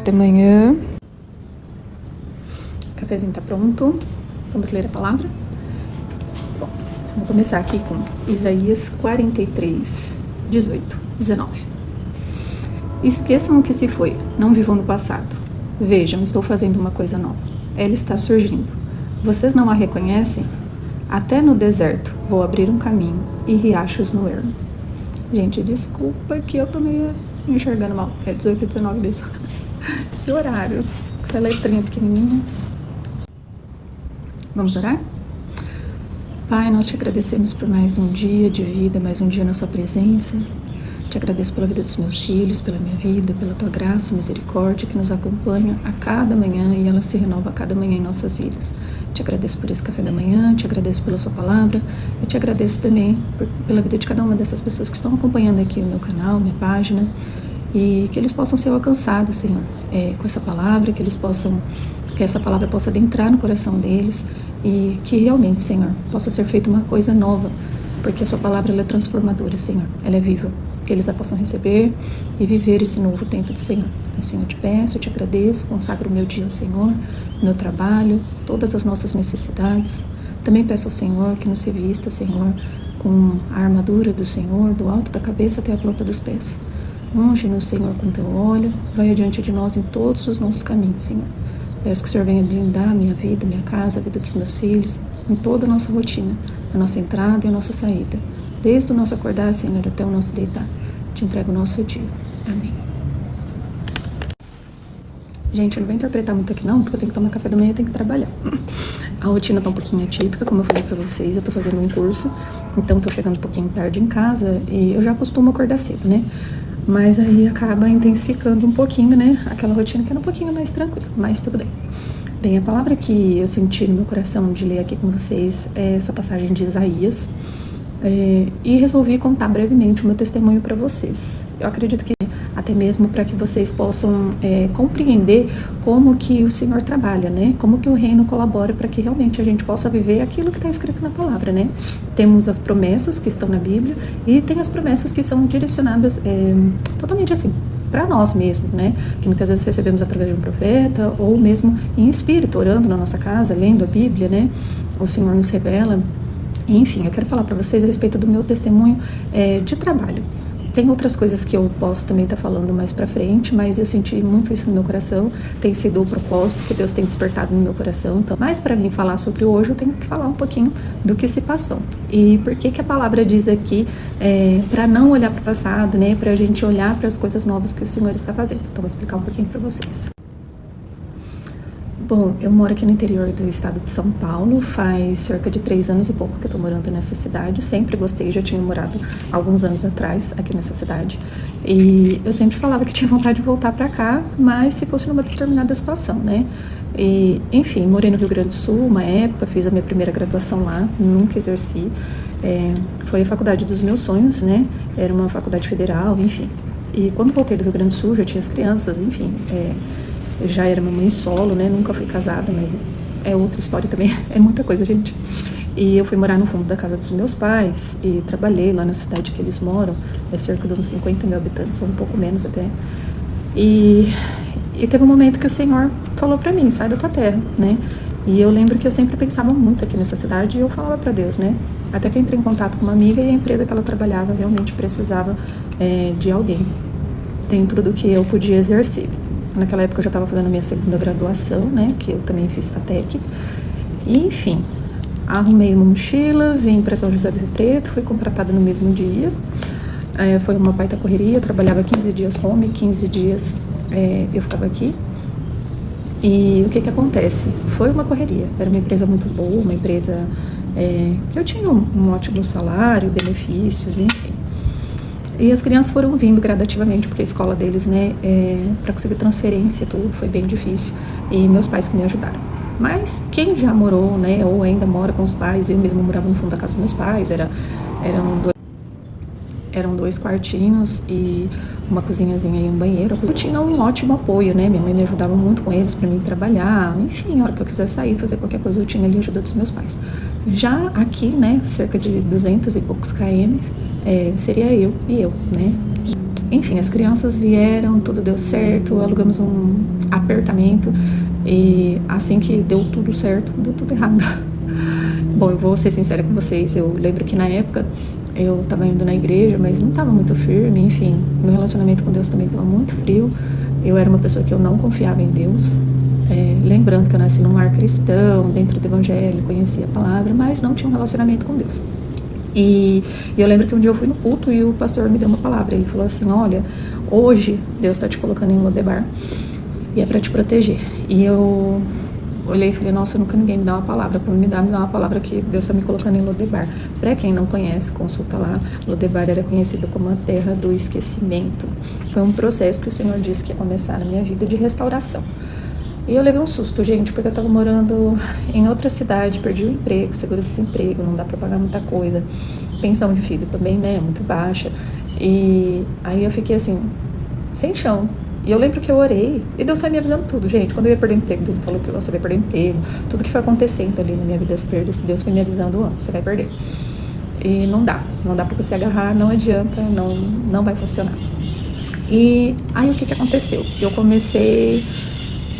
da manhã. O cafezinho tá pronto. Vamos ler a palavra? Bom, vou começar aqui com Isaías 43, 18, 19. Esqueçam o que se foi, não vivam no passado. Vejam, estou fazendo uma coisa nova. Ela está surgindo. Vocês não a reconhecem? Até no deserto vou abrir um caminho e riachos no ermo. Gente, desculpa que eu tô meio enxergando mal. É 18 e 19 desse, esse horário. Com essa letrinha pequenininha. Vamos orar? Pai, nós te agradecemos por mais um dia de vida, mais um dia na sua presença. Te agradeço pela vida dos meus filhos, pela minha vida, pela tua graça e misericórdia que nos acompanha a cada manhã e ela se renova a cada manhã em nossas vidas. Te agradeço por esse café da manhã, te agradeço pela sua palavra e te agradeço também pela vida de cada uma dessas pessoas que estão acompanhando aqui o meu canal, minha página, e que eles possam ser alcançados, Senhor, com essa palavra, que essa palavra possa adentrar no coração deles e que realmente, Senhor, possa ser feita uma coisa nova, porque a sua palavra ela é transformadora, Senhor, ela é viva. Que eles a possam receber e viver esse novo tempo do Senhor. Assim eu te peço, eu te agradeço, consagro o meu dia ao Senhor, meu trabalho, todas as nossas necessidades. Também peço ao Senhor que nos revista, Senhor, com a armadura do Senhor, do alto da cabeça até a planta dos pés. Unge-nos, Senhor, com teu óleo, vai adiante de nós em todos os nossos caminhos, Senhor. Peço que o Senhor venha blindar a minha vida, minha casa, a vida dos meus filhos, em toda a nossa rotina, a nossa entrada e a nossa saída. Desde o nosso acordar, Senhor, até o nosso deitar. Te entrego o nosso dia. Amém. Gente, eu não vou interpretar muito aqui não, porque eu tenho que tomar café da manhã e tenho que trabalhar. A rotina tá um pouquinho atípica, como eu falei pra vocês, eu tô fazendo um curso, então tô chegando um pouquinho tarde em casa e eu já costumo acordar cedo, né? Mas aí acaba intensificando um pouquinho, né? Aquela rotina que era um pouquinho mais tranquila, mas tudo bem. Bem, a palavra que eu senti no meu coração de ler aqui com vocês é essa passagem de Isaías. E resolvi contar brevemente o meu testemunho para vocês. Eu acredito que até mesmo para que vocês possam compreender como que o Senhor trabalha, né? Como que o reino colabora para que realmente a gente possa viver aquilo que está escrito na palavra, né? Temos as promessas que estão na Bíblia e tem as promessas que são direcionadas totalmente assim, para nós mesmos, né? Que muitas vezes recebemos através de um profeta ou mesmo em espírito, orando na nossa casa, lendo a Bíblia, né? O Senhor nos revela. Enfim, eu quero falar para vocês a respeito do meu testemunho de trabalho. Tem outras coisas que eu posso também estar falando mais para frente, mas eu senti muito isso no meu coração. Tem sido o propósito que Deus tem despertado no meu coração. Então, mas para mim falar sobre hoje, eu tenho que falar um pouquinho do que se passou. E por que a palavra diz aqui para não olhar para o passado, né? Para a gente olhar para as coisas novas que o Senhor está fazendo. Então, vou explicar um pouquinho para vocês. Bom, eu moro aqui no interior do estado de São Paulo, faz cerca de 3 anos e pouco que eu tô morando nessa cidade. Sempre gostei, já tinha morado alguns anos atrás aqui nessa cidade. E eu sempre falava que tinha vontade de voltar pra cá, mas se fosse numa determinada situação, né? E, enfim, morei no Rio Grande do Sul uma época, fiz a minha primeira graduação lá, nunca exerci. Foi a faculdade dos meus sonhos, né? Era uma faculdade federal, enfim. E quando voltei do Rio Grande do Sul, já tinha as crianças, enfim. Eu já era mamãe solo, né? Nunca fui casada, mas é outra história também. É muita coisa, gente. E eu fui morar no fundo da casa dos meus pais e trabalhei lá na cidade que eles moram. É cerca de uns 50 mil habitantes, ou um pouco menos até. E teve um momento que o Senhor falou pra mim, sai da tua terra, né? E eu lembro que eu sempre pensava muito aqui nessa cidade e eu falava pra Deus, né? Até que eu entrei em contato com uma amiga e a empresa que ela trabalhava realmente precisava de alguém dentro do que eu podia exercer. Naquela época eu já estava fazendo a minha segunda graduação, né, que eu também fiz FATEC. E, enfim, arrumei uma mochila, vim para São José do Rio Preto, fui contratada no mesmo dia. Foi uma baita correria, eu trabalhava 15 dias home, 15 dias eu ficava aqui. E o que acontece? Foi uma correria, era uma empresa muito boa, uma empresa que eu tinha um ótimo salário, benefícios, enfim. E as crianças foram vindo gradativamente, porque a escola deles, né, para conseguir transferência e tudo, foi bem difícil. E meus pais que me ajudaram. Mas quem já morou, né, ou ainda mora com os pais, eu mesmo morava no fundo da casa dos meus pais, eram 2 quartinhos e uma cozinhazinha e um banheiro. Eu tinha um ótimo apoio, né, minha mãe me ajudava muito com eles para mim trabalhar, enfim, a hora que eu quiser sair, fazer qualquer coisa, eu tinha ali a ajuda dos meus pais. Já aqui, né, cerca de 200 e poucos km, seria eu e eu, né. enfim, as crianças vieram, tudo deu certo, alugamos um apartamento e assim que deu tudo certo, deu tudo errado. Bom, eu vou ser sincera com vocês, eu lembro que na época eu estava indo na igreja, mas não estava muito firme, enfim, meu relacionamento com Deus também estava muito frio, eu era uma pessoa que eu não confiava em Deus, lembrando que eu nasci num lar cristão, dentro do evangelho, conhecia a palavra, mas não tinha um relacionamento com Deus. E eu lembro que um dia eu fui no culto e o pastor me deu uma palavra, ele falou assim, olha, hoje Deus está te colocando em Lodebar e é para te proteger. E eu olhei e falei, nossa, nunca ninguém me dá uma palavra. Quando me dá uma palavra que Deus está me colocando em Lodebar. Para quem não conhece, consulta lá. Lodebar era conhecido como a terra do esquecimento. Foi um processo que o Senhor disse que ia começar na minha vida de restauração. E eu levei um susto, gente, porque eu estava morando em outra cidade, perdi o emprego, seguro-desemprego, não dá para pagar muita coisa. Pensão de filho também, né, muito baixa. E aí eu fiquei assim, sem chão. E eu lembro que eu orei e Deus foi me avisando tudo, gente. Quando eu ia perder emprego, Deus falou que eu ia perder emprego. Tudo que foi acontecendo ali na minha vida, as perdas, Deus foi me avisando, você vai perder. E não dá pra você agarrar, não adianta, não vai funcionar. E aí o que aconteceu? Eu comecei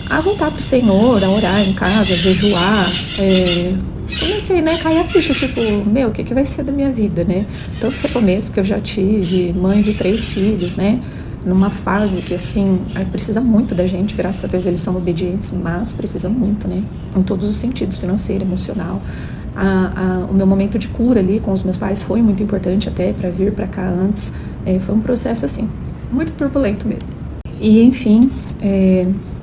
a voltar pro Senhor, a orar em casa, a jejuar. Comecei, né, cair a ficha, tipo, o que vai ser da minha vida, né? Tanto esse começo que eu já tive, mãe de 3 filhos, né? Numa fase que, assim, precisa muito da gente, graças a Deus eles são obedientes, mas precisa muito, né? Em todos os sentidos, financeiro, emocional. O meu momento de cura ali com os meus pais foi muito importante até para vir para cá antes. Foi um processo, assim, muito turbulento mesmo. E, enfim,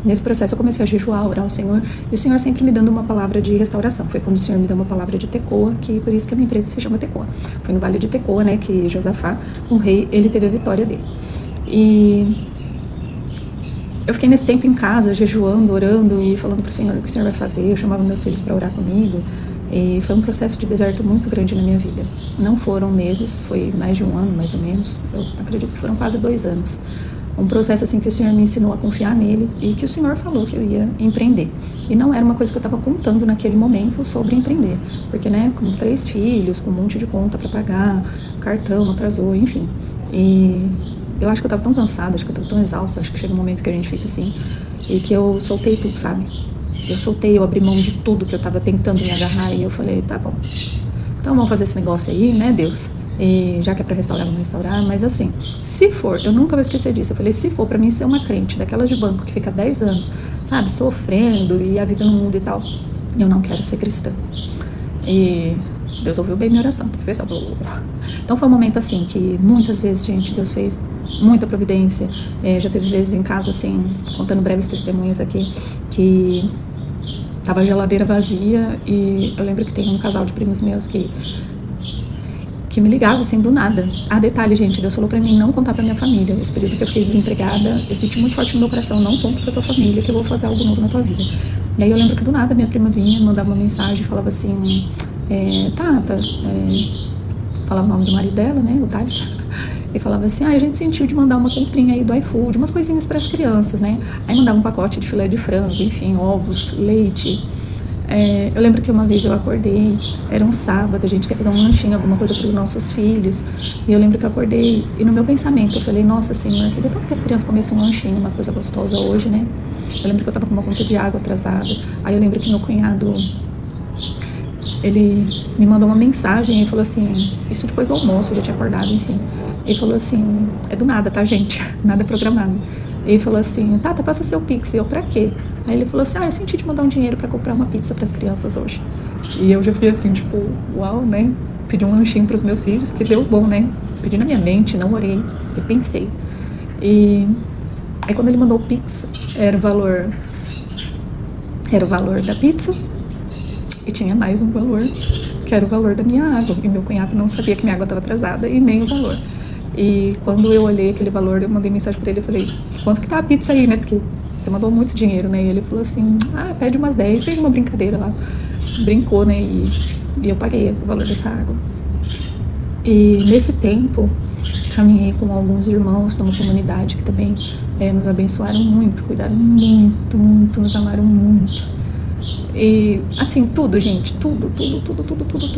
nesse processo eu comecei a jejuar, orar ao Senhor, e o Senhor sempre me dando uma palavra de restauração. Foi quando o Senhor me deu uma palavra de Tecoa, que por isso que a minha empresa se chama Tecoa. Foi no Vale de Tecoa, né, que Josafá, o rei, ele teve a vitória dele. E eu fiquei nesse tempo em casa, jejuando, orando e falando pro Senhor o que o Senhor vai fazer. Eu chamava meus filhos para orar comigo. E foi um processo de deserto muito grande na minha vida. Não foram meses, foi mais de 1 ano, mais ou menos. Eu acredito que foram quase 2 anos. Um processo assim que o Senhor me ensinou a confiar nele e que o Senhor falou que eu ia empreender. E não era uma coisa que eu estava contando naquele momento sobre empreender. Porque, né, com 3 filhos, com um monte de conta para pagar, cartão atrasou, enfim. E eu acho que eu estava tão cansada, acho que eu estava tão exausta, acho que chega um momento que a gente fica assim, e que eu soltei tudo, sabe? Eu abri mão de tudo que eu estava tentando me agarrar e eu falei, tá bom, então vamos fazer esse negócio aí, né, Deus? E já que é pra restaurar, vamos restaurar, mas assim, se for, eu nunca vou esquecer disso, eu falei, se for pra mim ser uma crente, daquelas de banco que fica 10 anos, sabe, sofrendo e a vida no mundo e tal, eu não quero ser cristã. E Deus ouviu bem minha oração, porque fez só... Então foi um momento assim, que muitas vezes, gente, Deus fez muita providência. Já teve vezes em casa, assim, contando breves testemunhos aqui, que tava a geladeira vazia e eu lembro que tem um casal de primos meus que me ligava, assim, do nada. Detalhe, gente, Deus falou pra mim não contar pra minha família. Esse período que eu fiquei desempregada, eu senti muito forte no meu coração, não conta pra tua família que eu vou fazer algo novo na tua vida. E aí eu lembro que do nada minha prima vinha, mandava uma mensagem, falava assim, Tata, falava o nome do marido dela, né, o Thales, e falava assim, a gente sentiu de mandar uma comprinha aí do iFood, umas coisinhas para as crianças, né, aí mandava um pacote de filé de frango, enfim, ovos, leite. Eu lembro que uma vez eu acordei, era um sábado, a gente quer fazer um lanchinho, alguma coisa para os nossos filhos, e eu lembro que eu acordei, e no meu pensamento eu falei, nossa Senhor, queria tanto que as crianças comessem um lanchinho, uma coisa gostosa hoje, né, eu lembro que eu tava com uma conta de água atrasada, aí eu lembro que meu cunhado, ele me mandou uma mensagem e falou assim, isso depois do almoço, eu já tinha acordado, enfim, ele falou assim, é do nada, tá, gente, nada programado. Ele falou assim, Tata, passa seu Pix. E eu, pra quê? Aí ele falou assim, eu senti te mandar um dinheiro pra comprar uma pizza pras crianças hoje. E eu já fui assim, tipo, uau, né? Pedi um lanchinho pros meus filhos, que deu bom, né? Pedi na minha mente, não orei, eu pensei. E aí quando ele mandou o Pix, era o valor da pizza e tinha mais um valor, que era o valor da minha água. E meu cunhado não sabia que minha água estava atrasada e nem o valor. E quando eu olhei aquele valor, eu mandei mensagem pra ele, eu falei, quanto que tá a pizza aí, né? Porque você mandou muito dinheiro, né? E ele falou assim, pede umas 10, fez uma brincadeira lá, brincou, né? E eu paguei o valor dessa água. E nesse tempo, caminhei com alguns irmãos de uma comunidade que também nos abençoaram muito, cuidaram muito, muito, nos amaram muito. E assim, tudo, gente, tudo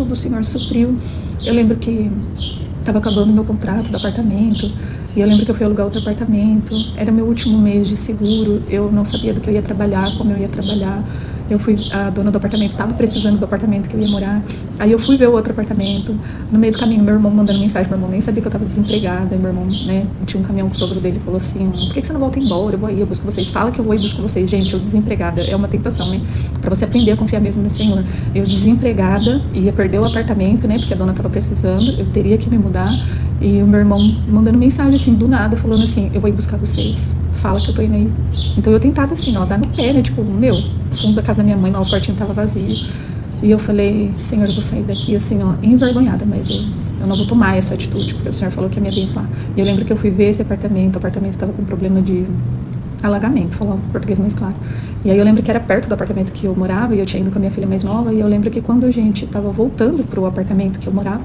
o Senhor supriu. Eu lembro que tava acabando meu contrato do apartamento, e eu lembro que eu fui alugar outro apartamento, era meu último mês de seguro, eu não sabia do que eu ia trabalhar, como eu ia trabalhar. A dona do apartamento estava precisando do apartamento que eu ia morar. Aí eu fui ver o outro apartamento. No meio do caminho, meu irmão mandando mensagem. Meu irmão nem sabia que eu estava desempregada. Meu irmão, né, tinha um caminhão com o sogro dele, falou assim: por que você não volta embora? Eu vou aí, eu busco vocês. Fala que eu vou e busco vocês. Gente, eu desempregada. É uma tentação, né? Pra você aprender a confiar mesmo no Senhor. Eu desempregada, ia perder o apartamento, né? Porque a dona estava precisando. Eu teria que me mudar. E o meu irmão mandando mensagem, assim, do nada, falando assim: eu vou ir buscar vocês. Fala que eu tô indo aí. Então eu tentava, assim, ó, dar no pé, né? Tipo, meu, fundo da casa da minha mãe, lá os quartinhos tava vazio. E eu falei: Senhor, eu vou sair daqui, assim, ó, envergonhada, mas eu não vou tomar essa atitude, porque o Senhor falou que ia me abençoar. E eu lembro que eu fui ver esse apartamento, o apartamento tava com problema de alagamento, falar o português mais claro. E aí eu lembro que era perto do apartamento que eu morava, e eu tinha ido com a minha filha mais nova, e eu lembro que quando a gente tava voltando pro apartamento que eu morava,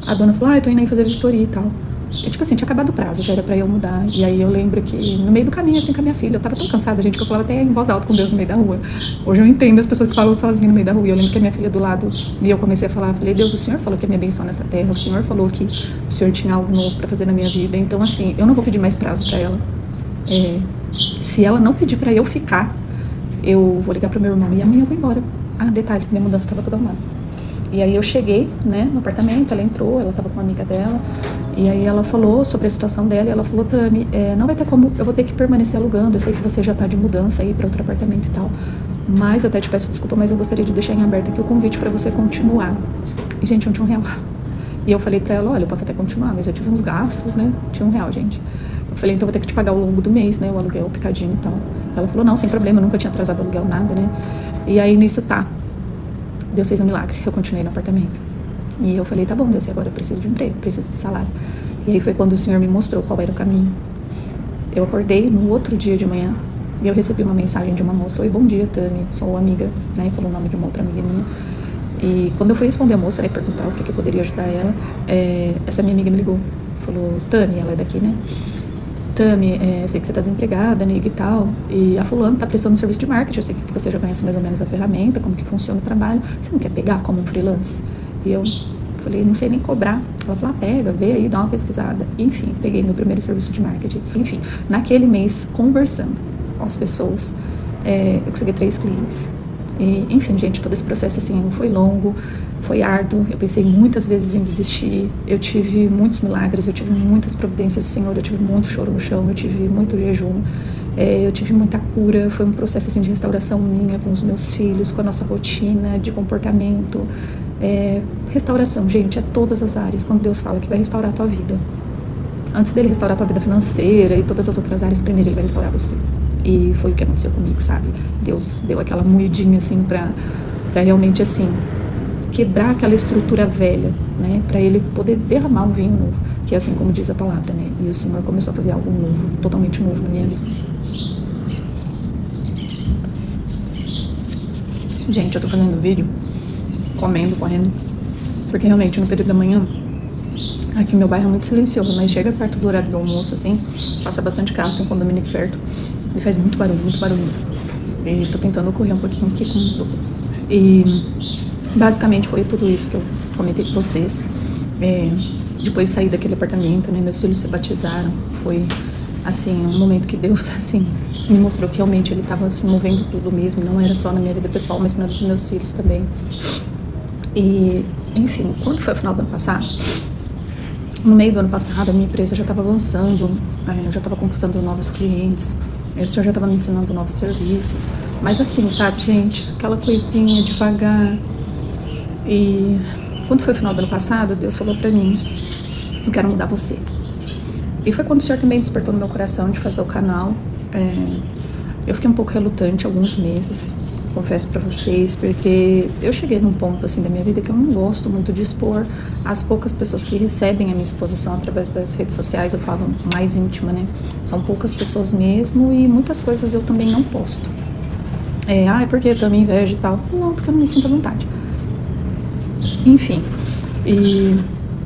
a dona falou: eu tô indo aí fazer vistoria e tal. E, tipo assim, tinha acabado o prazo, já era pra eu mudar. E aí eu lembro que no meio do caminho, assim, com a minha filha, eu tava tão cansada, gente, que eu falava até em voz alta com Deus no meio da rua. Hoje eu entendo as pessoas que falam sozinha no meio da rua. E eu lembro que a minha filha do lado, e eu comecei a falar, falei: Deus, o Senhor falou que ia me abençoar nessa terra, o Senhor falou que o Senhor tinha algo novo pra fazer na minha vida. Então, assim, eu não vou pedir mais prazo pra ela. Se ela não pedir pra eu ficar, eu vou ligar pro meu irmão e amanhã eu vou embora. Detalhe, minha mudança tava toda arrumada. E aí eu cheguei, né, no apartamento, ela entrou, ela tava com uma amiga dela, e aí ela falou sobre a situação dela, e ela falou: Tami, não vai ter como, eu vou ter que permanecer alugando, eu sei que você já tá de mudança aí pra outro apartamento e tal, mas eu até te peço desculpa, mas eu gostaria de deixar em aberto aqui o convite pra você continuar. E, gente, eu não tinha R$1. E eu falei pra ela: olha, eu posso até continuar, mas eu tive uns gastos, né, tinha R$1, gente. Eu falei: então eu vou ter que te pagar ao longo do mês, né, o aluguel, o picadinho e tal. Ela falou: não, sem problema, eu nunca tinha atrasado aluguel, nada, né. E aí nisso Deus fez um milagre, eu continuei no apartamento. E eu falei: tá bom, Deus, e agora eu preciso de um emprego, preciso de salário. E aí foi quando o Senhor me mostrou qual era o caminho. Eu acordei no outro dia de manhã e eu recebi uma mensagem de uma moça: oi, bom dia, Tami, sou amiga, né, falou o nome de uma outra amiga minha. E quando eu fui responder a moça, né, perguntar o que eu poderia ajudar ela, essa minha amiga me ligou, falou: Tami, ela é daqui, né? Tami, sei que você tá desempregada, amiga e tal, e a fulana tá prestando serviço de marketing, eu sei que você já conhece mais ou menos a ferramenta, como que funciona o trabalho, você não quer pegar como um freelance? E eu falei: não sei nem cobrar. Ela falou: pega, vê aí, dá uma pesquisada. Enfim, peguei meu primeiro serviço de marketing. Enfim, naquele mês, conversando com as pessoas, eu consegui 3 clientes. E, enfim, gente, todo esse processo, assim, foi longo, foi árduo, eu pensei muitas vezes em desistir, eu tive muitos milagres, eu tive muitas providências do Senhor, eu tive muito choro no chão, eu tive muito jejum, eu tive muita cura, foi um processo, assim, de restauração minha com os meus filhos, com a nossa rotina de comportamento, restauração, gente, é todas as áreas, quando Deus fala que vai restaurar a tua vida. Antes dele restaurar a tua vida financeira e todas as outras áreas, primeiro ele vai restaurar você. E foi o que aconteceu comigo, sabe? Deus deu aquela moedinha, assim, pra realmente, assim, quebrar aquela estrutura velha, né? Pra ele poder derramar um vinho novo, que é assim como diz a palavra, né? E o Senhor começou a fazer algo novo, totalmente novo na minha vida. Gente, eu tô fazendo vídeo, comendo, correndo, porque realmente no período da manhã, aqui o meu bairro é muito silencioso, mas chega perto do horário do almoço, assim, passa bastante carro, tem um condomínio aqui perto, e faz muito barulho mesmo. E tô tentando correr um pouquinho aqui com o pouco. E basicamente foi tudo isso que eu comentei com vocês. Depois de sair daquele apartamento, né, meus filhos se batizaram, foi assim, um momento que Deus, assim, me mostrou que realmente ele estava se movendo tudo mesmo, não era só na minha vida pessoal, mas na dos meus filhos também. E, enfim, quando foi o final do ano passado, no meio do ano passado, a minha empresa já estava avançando, eu já estava conquistando novos clientes, o Senhor já estava me ensinando novos serviços, mas assim, sabe, gente, aquela coisinha devagar. E quando foi o final do ano passado, Deus falou pra mim: eu quero mudar você. E foi quando o Senhor também despertou no meu coração de fazer o canal. Eu fiquei um pouco relutante alguns meses, confesso pra vocês, porque eu cheguei num ponto assim da minha vida que eu não gosto muito de expor as poucas pessoas que recebem a minha exposição através das redes sociais, eu falo mais íntima, né? São poucas pessoas mesmo e muitas coisas eu também não posto. Porque eu também invejo e tal. Não, porque eu não me sinto à vontade. Enfim, e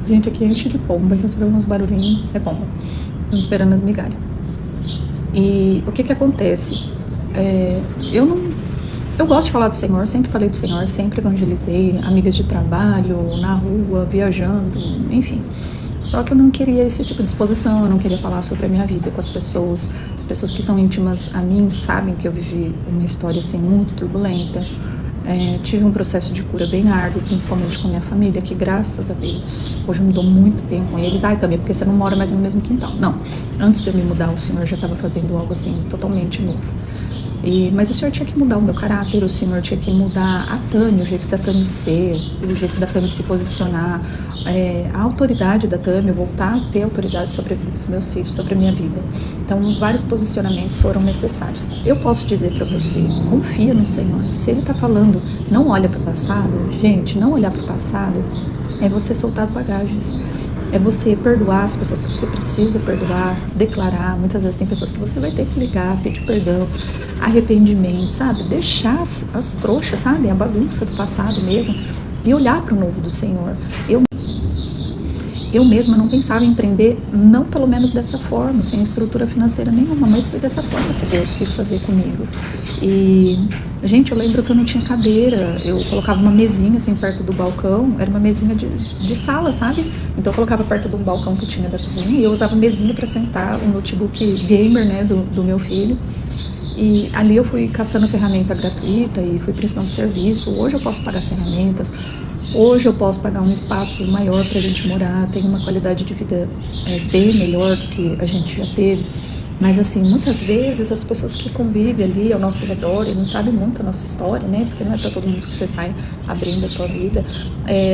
gente, aqui é enche de pomba, então você vê uns barulhinhos, é pomba. Estão esperando as migalhas. E o que acontece? Eu Eu gosto de falar do Senhor, sempre falei do Senhor, sempre evangelizei, amigas de trabalho, na rua, viajando, enfim. Só que eu não queria esse tipo de exposição, eu não queria falar sobre a minha vida com as pessoas. As pessoas que são íntimas a mim sabem que eu vivi uma história assim muito turbulenta. Tive um processo de cura bem árduo, principalmente com a minha família, que graças a Deus, hoje eu me dou muito bem com eles. Também porque você não mora mais no mesmo quintal. Não, antes de eu me mudar, o Senhor já estava fazendo algo assim totalmente novo. Mas o Senhor tinha que mudar o meu caráter, o Senhor tinha que mudar a Tânia, o jeito da Tânia ser, o jeito da Tânia se posicionar, a autoridade da Tânia, voltar a ter autoridade sobre a vida dos meus filhos, sobre a minha vida. Então, vários posicionamentos foram necessários. Eu posso dizer para você, confia no Senhor. Se Ele está falando, não olha para o passado, gente, não olhar para o passado é você soltar as bagagens. É você perdoar as pessoas que você precisa perdoar, declarar. Muitas vezes tem pessoas que você vai ter que ligar, pedir perdão, arrependimento, sabe? Deixar as trouxas, sabe? A bagunça do passado mesmo e olhar para o novo do Senhor. Eu mesma não pensava em empreender, não pelo menos dessa forma, sem estrutura financeira nenhuma, mas foi dessa forma que Deus quis fazer comigo. E, gente, eu lembro que eu não tinha cadeira, eu colocava uma mesinha assim perto do balcão, era uma mesinha de sala, sabe? Então eu colocava perto do balcão que tinha da cozinha e eu usava mesinha para sentar, o notebook gamer, né, do meu filho. E ali eu fui caçando ferramenta gratuita e fui prestando serviço. Hoje eu posso pagar ferramentas, hoje eu posso pagar um espaço maior para a gente morar, tem uma qualidade de vida bem melhor do que a gente já teve. Mas assim, muitas vezes as pessoas que convivem ali ao nosso redor e não sabem muito a nossa história, né? Porque não é para todo mundo que você sai abrindo a tua vida,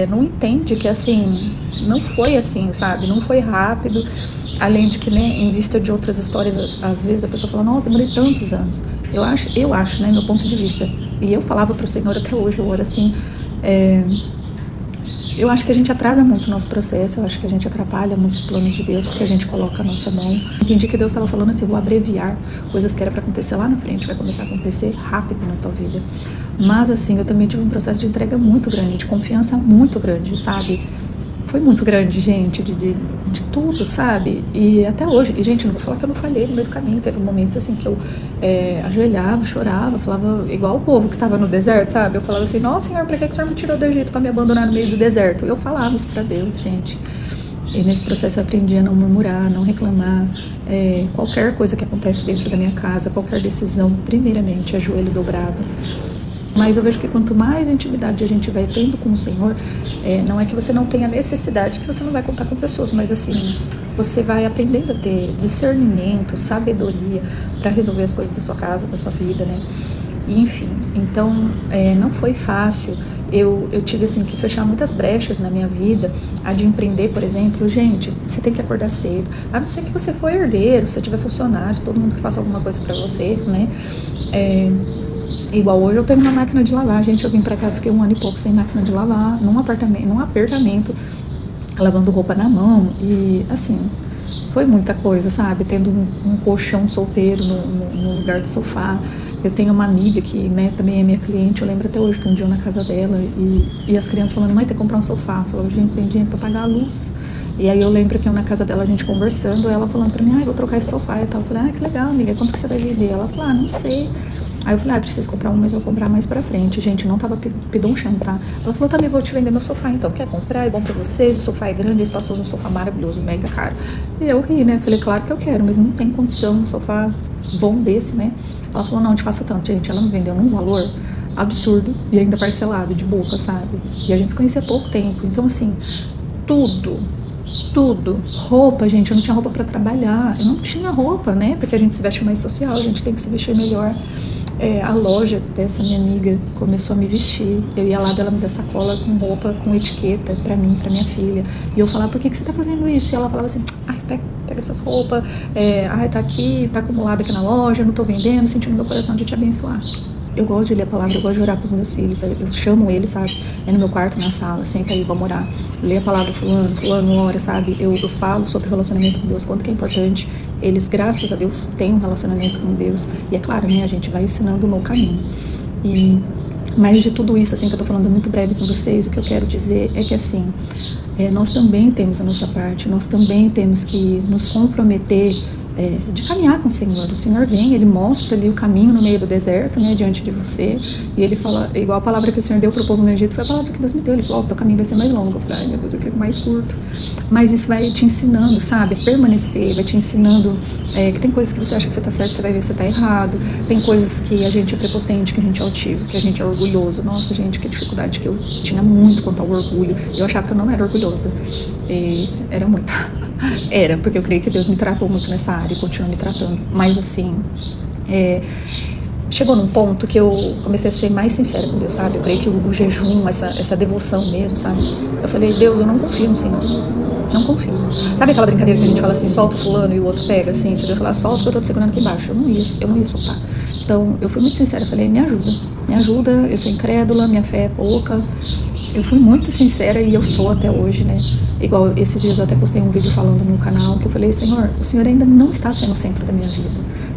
não entende que assim, não foi assim, sabe? Não foi rápido. Além de que, né, em vista de outras histórias, às vezes a pessoa fala, nossa, demorei tantos anos. Eu acho, né, meu ponto de vista. E eu falava pro Senhor até hoje, eu oro assim, eu acho que a gente atrasa muito o nosso processo, eu acho que a gente atrapalha muitos planos de Deus, porque a gente coloca a nossa mão. Entendi que Deus estava falando assim, vou abreviar coisas que era para acontecer lá na frente, vai começar a acontecer rápido na tua vida. Mas assim, eu também tive um processo de entrega muito grande, de confiança muito grande, sabe? Foi muito grande, gente, de tudo, sabe? E até hoje, e gente, não vou falar que eu não falhei no meio do caminho, teve momentos assim que eu ajoelhava, chorava, falava igual o povo que tava no deserto, sabe? Eu falava assim, nossa, Senhor, por que o Senhor me tirou do Egito pra me abandonar no meio do deserto? Eu falava isso pra Deus, gente. E nesse processo eu aprendi a não murmurar, não reclamar, qualquer coisa que acontece dentro da minha casa, qualquer decisão, primeiramente, ajoelho dobrado. Mas eu vejo que quanto mais intimidade a gente vai tendo com o Senhor, não é que você não tenha necessidade, que você não vai contar com pessoas, mas assim, você vai aprendendo a ter discernimento, sabedoria para resolver as coisas da sua casa, da sua vida, né? E, enfim, então não foi fácil. Eu tive assim que fechar muitas brechas na minha vida. A de empreender, por exemplo, gente, você tem que acordar cedo. A não ser que você for herdeiro, se tiver funcionário, todo mundo que faça alguma coisa para você, né? Igual hoje eu tenho uma máquina de lavar, gente, eu vim pra cá, fiquei 1 ano e pouco sem máquina de lavar, num apertamento, lavando roupa na mão, e assim, foi muita coisa, sabe, tendo um colchão solteiro no lugar do sofá. Eu tenho uma amiga que, né, também é minha cliente, eu lembro até hoje que um dia eu na casa dela, e as crianças falando, mãe, tem que comprar um sofá, falou, gente, tem dinheiro pra pagar a luz. E aí eu lembro que eu na casa dela, a gente conversando, ela falando pra mim, vou trocar esse sofá e tal. Eu falei, que legal, amiga, quanto que você vai vender? Ela falou, não sei. Aí eu falei, preciso comprar um, mas eu vou comprar mais pra frente. Gente, não tava pidonchando, tá? Ela falou, também vou te vender meu sofá, então. Quer comprar? É bom pra vocês, o sofá é grande, espaçoso, um sofá maravilhoso, mega caro. E eu ri, né? Falei, claro que eu quero, mas não tem condição, um sofá bom desse, né? Ela falou, não te faço tanto, gente. Ela me vendeu num valor absurdo e ainda parcelado, de boca, sabe? E a gente se conhecia há pouco tempo. Então, assim, tudo. Roupa, gente, eu não tinha roupa pra trabalhar. Eu não tinha roupa, né? Porque a gente se veste mais social, a gente tem que se vestir melhor. A loja dessa minha amiga começou a me vestir. Eu ia lá dela me dar sacola com roupa, com etiqueta pra mim, pra minha filha. E eu falava, por que você tá fazendo isso? E ela falava assim, pega essas roupas, tá aqui, tá acumulado aqui na loja, eu não tô vendendo, sentindo meu coração de te abençoar. Eu gosto de ler a palavra, eu gosto de orar com os meus filhos, eu chamo eles, sabe, no meu quarto, na sala, senta aí, vamos orar, lê a palavra fulano, ora, sabe, eu falo sobre o relacionamento com Deus, quanto que é importante, eles, graças a Deus, têm um relacionamento com Deus, e é claro, né, a gente vai ensinando no caminho, mas de tudo isso, assim, que eu tô falando muito breve com vocês, o que eu quero dizer é que, assim, nós também temos a nossa parte, nós também temos que nos comprometer de caminhar com o Senhor. O Senhor vem, Ele mostra ali o caminho no meio do deserto, né, diante de você, e Ele fala, igual a palavra que o Senhor deu para o povo no Egito, foi a palavra que Deus me deu. Ele falou, o teu caminho vai ser mais longo. Eu falei, ai, meu Deus, eu quero mais curto. Mas isso vai te ensinando, sabe, a permanecer, vai te ensinando que tem coisas que você acha que você está certo, você vai ver que você está errado. Tem coisas que a gente é prepotente, que a gente é altivo, que a gente é orgulhoso. Nossa, gente, que dificuldade que eu tinha muito quanto ao orgulho. Eu achava que eu não era orgulhosa. E era muito. Era, porque eu creio que Deus me tratou muito nessa área e continua me tratando. Mas assim, chegou num ponto que eu comecei a ser mais sincera com Deus, sabe? Eu creio que o jejum, essa devoção mesmo, sabe? Eu falei, Deus, eu não confio no Senhor. Não confio. Sabe aquela brincadeira que a gente fala assim, solta o fulano e o outro pega, assim? Se Deus falar, solta que eu tô te segurando aqui embaixo. Eu não ia soltar. Então, eu fui muito sincera, falei, me ajuda, eu sou incrédula, minha fé é pouca. Eu fui muito sincera e eu sou até hoje, né? Igual esses dias eu até postei um vídeo falando no canal que eu falei, Senhor, o Senhor ainda não está sendo o centro da minha vida.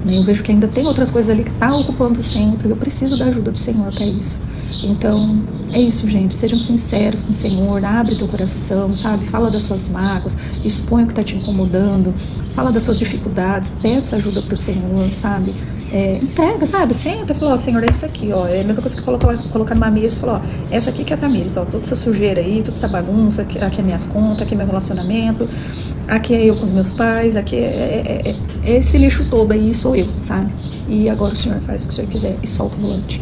Né? Eu vejo que ainda tem outras coisas ali que tá ocupando o centro e eu preciso da ajuda do Senhor para isso. Então, é isso, gente. Sejam sinceros com o Senhor, abre teu coração, sabe? Fala das suas mágoas, expõe o que tá te incomodando, fala das suas dificuldades, peça ajuda pro Senhor, sabe? Entrega, sabe? Senta e fala, ó, Senhor, é isso aqui, ó. É a mesma coisa que colocar numa mesa e falar, ó, essa aqui que é a Tamires, ó, toda essa sujeira aí, toda essa bagunça, aqui é minhas contas, aqui é meu relacionamento, aqui é eu com os meus pais, aqui é esse lixo todo aí, sou eu, sabe? E agora o Senhor faz o que o Senhor quiser e solta o volante.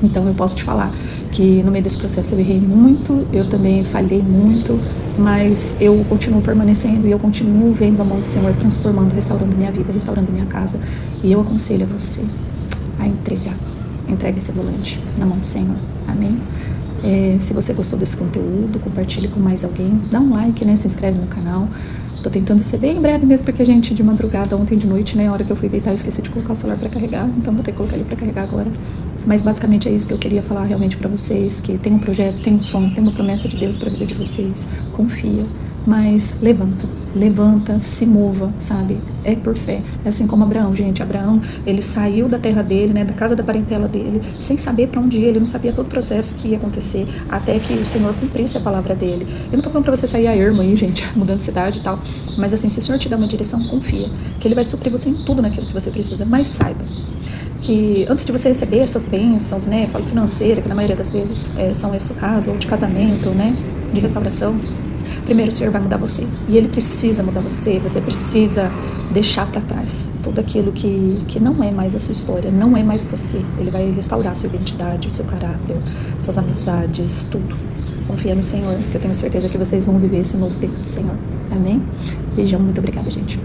Então eu posso te falar que no meio desse processo eu errei muito, eu também falhei muito, mas eu continuo permanecendo e eu continuo vendo a mão do Senhor transformando, restaurando minha vida, restaurando minha casa. E eu aconselho a você a entrega esse volante na mão do Senhor. Amém? Se você gostou desse conteúdo, compartilhe com mais alguém, dá um like, né? Se inscreve no canal. Tô tentando ser bem breve mesmo, porque a gente de madrugada, ontem de noite, né? A hora que eu fui deitar, eu esqueci de colocar o celular pra carregar, então vou ter que colocar ele pra carregar agora. Mas basicamente é isso que eu queria falar realmente pra vocês, que tem um projeto, tem um sonho, tem uma promessa de Deus pra vida de vocês. Confia, mas levanta, se mova, sabe? É por fé. É assim como Abraão, gente. Abraão, ele saiu da terra dele, né, da casa da parentela dele, sem saber pra onde ir, ele não sabia todo o processo que ia acontecer, até que o Senhor cumprisse a palavra dele. Eu não tô falando pra você sair a ermo aí, gente, mudando de cidade e tal, mas assim, se o Senhor te dá uma direção, confia, que Ele vai suprir você em tudo naquilo que você precisa, mas saiba que antes de você receber essas bênçãos, né, falo financeira, que na maioria das vezes são esse o caso, ou de casamento, né, de restauração, primeiro o Senhor vai mudar você, e Ele precisa mudar você precisa deixar para trás tudo aquilo que não é mais a sua história, não é mais você. Ele vai restaurar a sua identidade, o seu caráter, suas amizades, tudo. Confia no Senhor, que eu tenho certeza que vocês vão viver esse novo tempo do Senhor. Amém? Beijão, muito obrigada, gente.